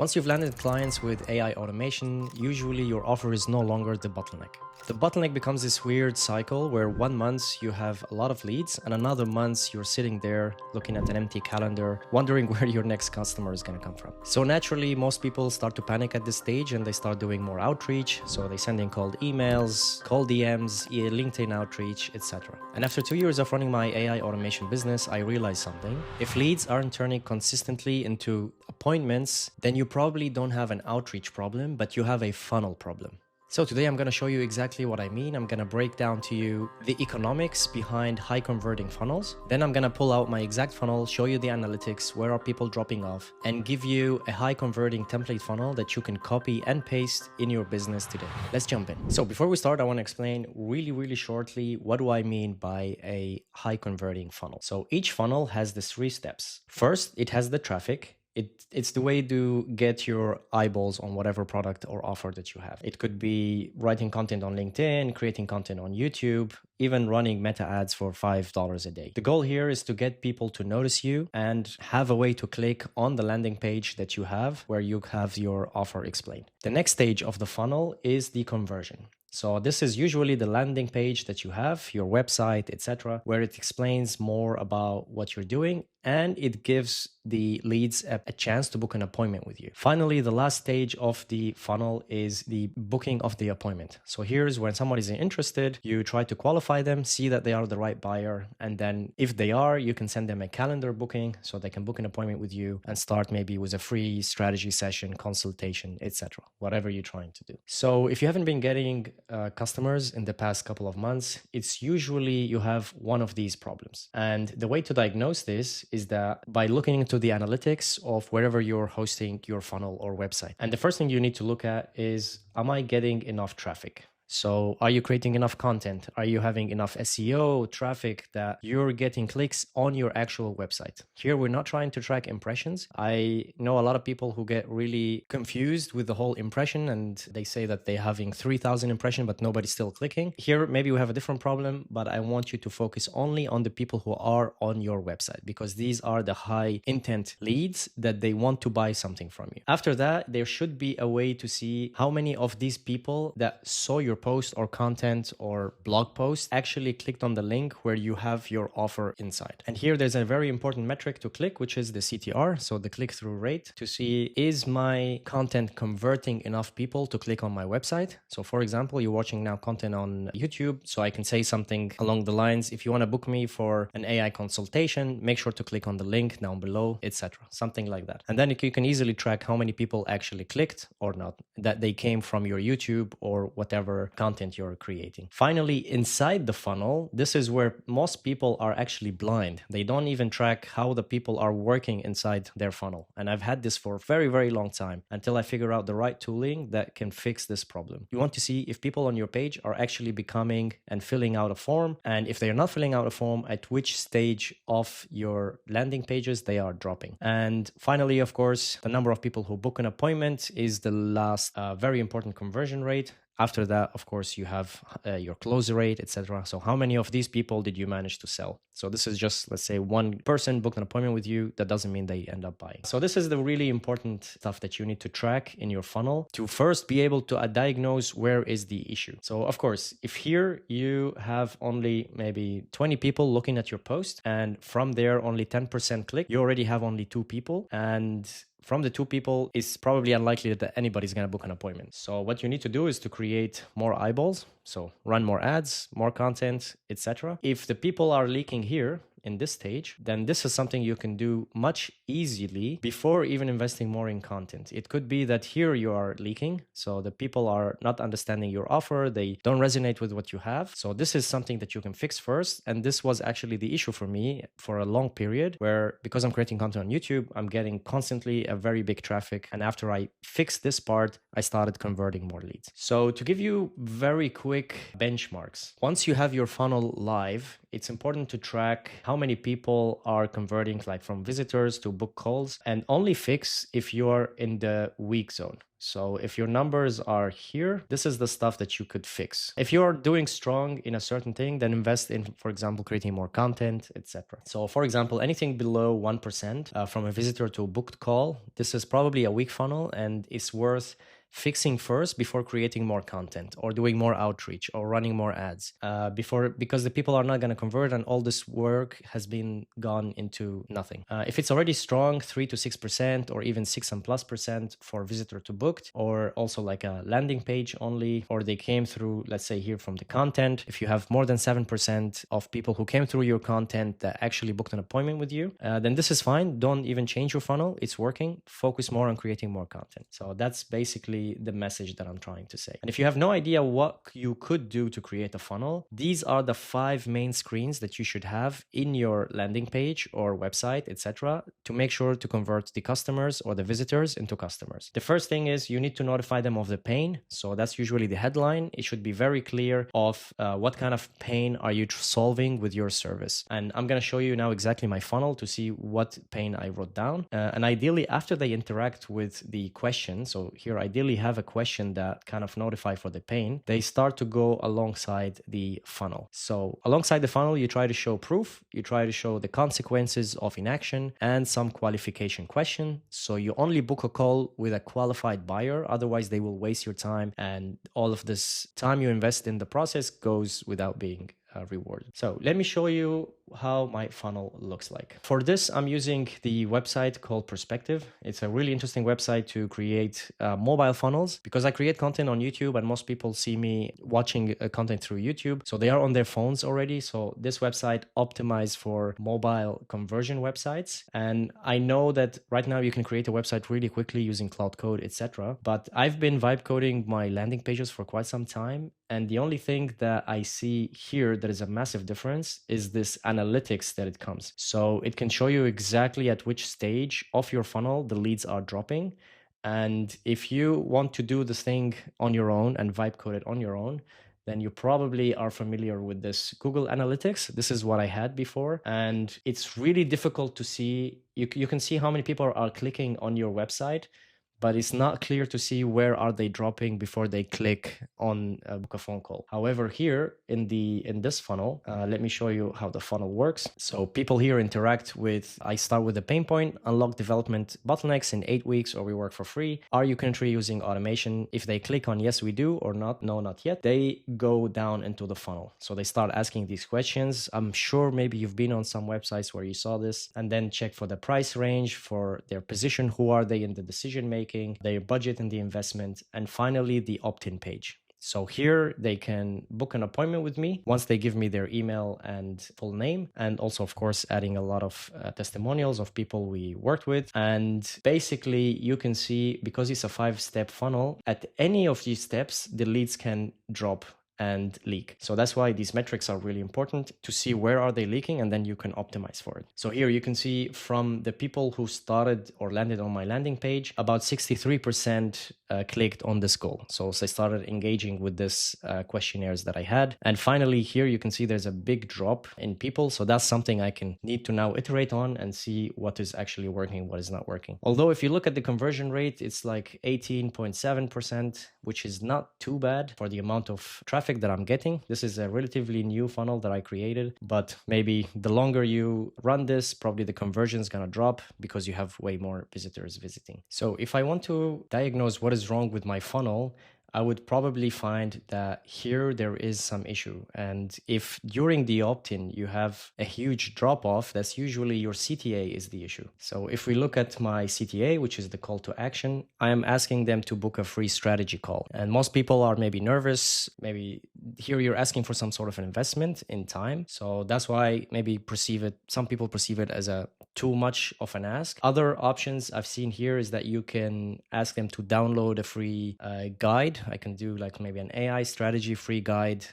Once you've landed clients with AI automation, usually your offer is no longer the bottleneck. The bottleneck becomes this weird cycle where 1 month you have a lot of leads and another month you're sitting there looking at an empty calendar, wondering where your next customer is going to come from. So naturally, most people start to panic at this stage and they start doing more outreach. So they send in cold emails, cold DMs, LinkedIn outreach, etc. And after 2 years of running my AI automation business, I realized something. If leads aren't turning consistently into appointments, then you probably don't have an outreach problem, but you have a funnel problem. So today I'm going to show you exactly what I mean. I'm going to break down to you the economics behind high converting funnels. Then I'm going to pull out my exact funnel, show you the analytics, where are people dropping off, and give you a high converting template funnel that you can copy and paste in your business today. Let's jump in. So before we start, I want to explain really shortly what do I mean by a high converting funnel. So each funnel has these 3 steps. First, it has the traffic. It's the way to get your eyeballs on whatever product or offer that you have. It could be writing content on LinkedIn, creating content on YouTube, even running meta ads for $5 a day. The goal here is to get people to notice you and have a way to click on the landing page that you have where you have your offer explained. The next stage of the funnel is the conversion. So this is usually the landing page that you have, your website, etc., where it explains more about what you're doing and it gives the leads a chance to book an appointment with you. Finally, the last stage of the funnel is the booking of the appointment. So here's when somebody's interested, you try to qualify them, see that they are the right buyer, and then if they are, you can send them a calendar booking so they can book an appointment with you and start maybe with a free strategy session, consultation, etc., whatever you're trying to do. So if you haven't been getting customers in the past couple of months, it's usually you have one of these problems. And the way to diagnose this is that by looking into the analytics of wherever you're hosting your funnel or website. And the first thing you need to look at is, am I getting enough traffic? So are you creating enough content? Are you having enough SEO traffic that you're getting clicks on your actual website? Here, we're not trying to track impressions. I know a lot of people who get really confused with the whole impression and they say that they're having 3,000 impressions, but nobody's still clicking. Here, maybe we have a different problem, but I want you to focus only on the people who are on your website because these are the high intent leads that they want to buy something from you. After that, there should be a way to see how many of these people that saw your post or content or blog post actually clicked on the link where you have your offer inside. And here there's a very important metric to click, which is the CTR, so the click-through rate, to see is my content converting enough people to click on my website. So for example, you're watching now content on YouTube, so I can say something along the lines, if you want to book me for an AI consultation, make sure to click on the link down below, etc. Something like that. And then you can easily track how many people actually clicked or not, that they came from your YouTube or whatever content you're creating. Finally, inside the funnel, this is where most people are actually blind. They don't even track how the people are working inside their funnel. And I've had this for a very long time until I figure out the right tooling that can fix this problem. You want to see if people on your page are actually becoming and filling out a form. And if they're not filling out a form, at which stage of your landing pages they are dropping. And finally, of course, the number of people who book an appointment is the last very important conversion rate. After that, of course, you have your close rate, etc. So how many of these people did you manage to sell? So this is just, let's say, one person booked an appointment with you. That doesn't mean they end up buying. So this is the really important stuff that you need to track in your funnel to first be able to diagnose where is the issue. So of course, if here you have only maybe 20 people looking at your post and from there only 10% click, you already have only 2 people. And from the 2 people, it's probably unlikely that anybody's going to book an appointment. So what you need to do is to create more eyeballs. So run more ads, more content, etc. If the people are leaking here in this stage, then this is something you can do much easily before even investing more in content. It could be that here you are leaking. So the people are not understanding your offer. They don't resonate with what you have. So this is something that you can fix first. And this was actually the issue for me for a long period where, because I'm creating content on YouTube, I'm getting constantly a very big traffic. And after I fixed this part, I started converting more leads. So to give you very quick benchmarks, once you have your funnel live, it's important to track how many people are converting like from visitors to book calls, and only fix if you're in the weak zone. So if your numbers are here, this is the stuff that you could fix. If you're doing strong in a certain thing, then invest in, for example, creating more content, etc. So for example, anything below 1% from a visitor to a booked call, this is probably a weak funnel, and it's worth fixing first before creating more content or doing more outreach or running more ads because the people are not going to convert and all this work has been gone into nothing. If it's already strong, 3 to 6% or even 6 and plus percent for visitor to booked, or also like a landing page only, or they came through, let's say here from the content, if you have more than 7% of people who came through your content that actually booked an appointment with you, then this is fine. Don't even change your funnel. It's working. Focus more on creating more content. So that's basically the message that I'm trying to say. And if you have no idea what you could do to create a funnel, these are the 5 main screens that you should have in your landing page or website, etc., to make sure to convert the customers or the visitors into customers. The first thing is you need to notify them of the pain. So that's usually the headline. It should be very clear of what kind of pain are you solving with your service. And I'm going to show you now exactly my funnel to see what pain I wrote down. And ideally, after they interact with the question, so here ideally have a question that kind of notify for the pain, they start to go alongside the funnel. So alongside the funnel, you try to show proof, you try to show the consequences of inaction and some qualification question. So you only book a call with a qualified buyer, otherwise they will waste your time and all of this time you invest in the process goes without being rewarded. So let me show you how my funnel looks like. For this, I'm using the website called Perspective. It's a really interesting website to create mobile funnels because I create content on YouTube and most people see me watching content through YouTube. So they are on their phones already. So this website optimized for mobile conversion websites. And I know that right now you can create a website really quickly using Cloud Code, etc. But I've been vibe coding my landing pages for quite some time. And the only thing that I see here that is a massive difference is this analytics that it comes. So it can show you exactly at which stage of your funnel the leads are dropping. And if you want to do this thing on your own and vibe code it on your own, then you probably are familiar with this Google Analytics. This is what I had before. And it's really difficult to see. You can see how many people are clicking on your website, but it's not clear to see where are they dropping before they click on book a phone call. However, here in this funnel, let me show you how the funnel works. So people here interact with, I start with the pain point, unlock development bottlenecks in 8 weeks or we work for free. Are you currently using automation? If they click on yes, we do, or not, no, not yet, they go down into the funnel. So they start asking these questions. I'm sure maybe you've been on some websites where you saw this, and then check for the price range, for their position, who are they in the decision making, their budget and the investment, and finally the opt-in page. So here they can book an appointment with me once they give me their email and full name, and also of course adding a lot of testimonials of people we worked with. And basically you can see, because it's a 5-step funnel, at any of these steps the leads can drop and leak. So that's why these metrics are really important to see where are they leaking, and then you can optimize for it. So here you can see from the people who started or landed on my landing page, about 63% clicked on this goal. So they started engaging with this questionnaires that I had. And finally here you can see there's a big drop in people. So that's something I can need to now iterate on and see what is actually working, what is not working. Although if you look at the conversion rate, it's like 18.7%, which is not too bad for the amount of traffic that I'm getting. This is a relatively new funnel that I created, but maybe the longer you run this, probably the conversion is going to drop because you have way more visitors visiting. So if I want to diagnose what is wrong with my funnel, I would probably find that here there is some issue. And if during the opt-in you have a huge drop-off, that's usually your CTA is the issue. So if we look at my CTA, which is the call to action, I am asking them to book a free strategy call. And most people are maybe nervous. Maybe here you're asking for some sort of an investment in time. So that's why maybe some people perceive it as a too much of an ask. Other options I've seen here is that you can ask them to download a free guide. I can do like maybe an AI strategy free guide,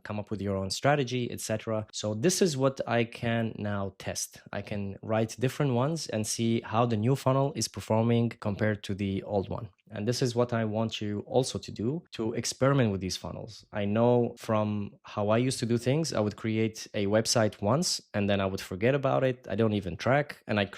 come up with your own strategy, etc. So this is what I can now test. I can write different ones and see how the new funnel is performing compared to the old one. And this is what I want you also to do, to experiment with these funnels. I know from how I used to do things, I would create a website once and then I would forget about it. I don't even track, and I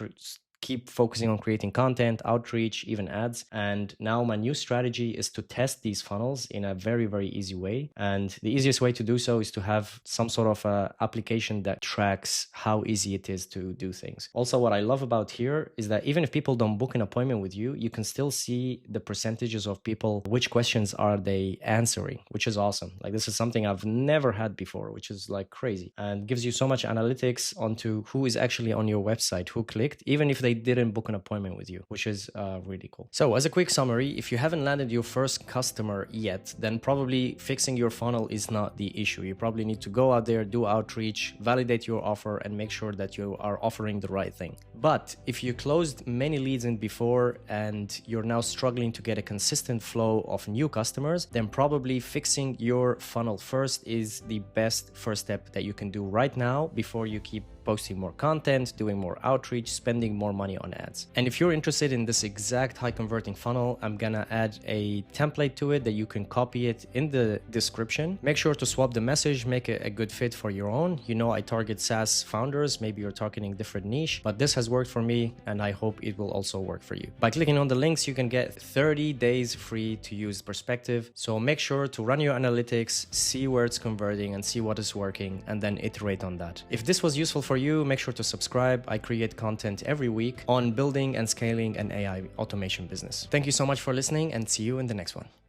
keep focusing on creating content, outreach, even ads. And now my new strategy is to test these funnels in a very, very easy way. And the easiest way to do so is to have some sort of application that tracks how easy it is to do things. Also, what I love about here is that even if people don't book an appointment with you, you can still see the percentages of people, which questions are they answering, which is awesome. Like, this is something I've never had before, which is like crazy, and gives you so much analytics onto who is actually on your website, who clicked, even if they didn't book an appointment with you, which is really cool. So as a quick summary, if you haven't landed your first customer yet, then probably fixing your funnel is not the issue. You probably need to go out there, do outreach, validate your offer, and make sure that you are offering the right thing. But if you closed many leads in before and you're now struggling to get a consistent flow of new customers, then probably fixing your funnel first is the best first step that you can do right now before you keep posting more content, doing more outreach, spending more money on ads. And if you're interested in this exact high converting funnel, I'm gonna add a template to it that you can copy it in the description. Make sure to swap the message, make it a good fit for your own. You know, I target SaaS founders, maybe you're targeting different niche, but this has worked for me and I hope it will also work for you. By clicking on the links, you can get 30 days free to use Perspective. So make sure to run your analytics, see where it's converting and see what is working, and then iterate on that. If this was useful for you, make sure to subscribe. I create content every week on building and scaling an AI automation business. Thank you so much for listening and see you in the next one.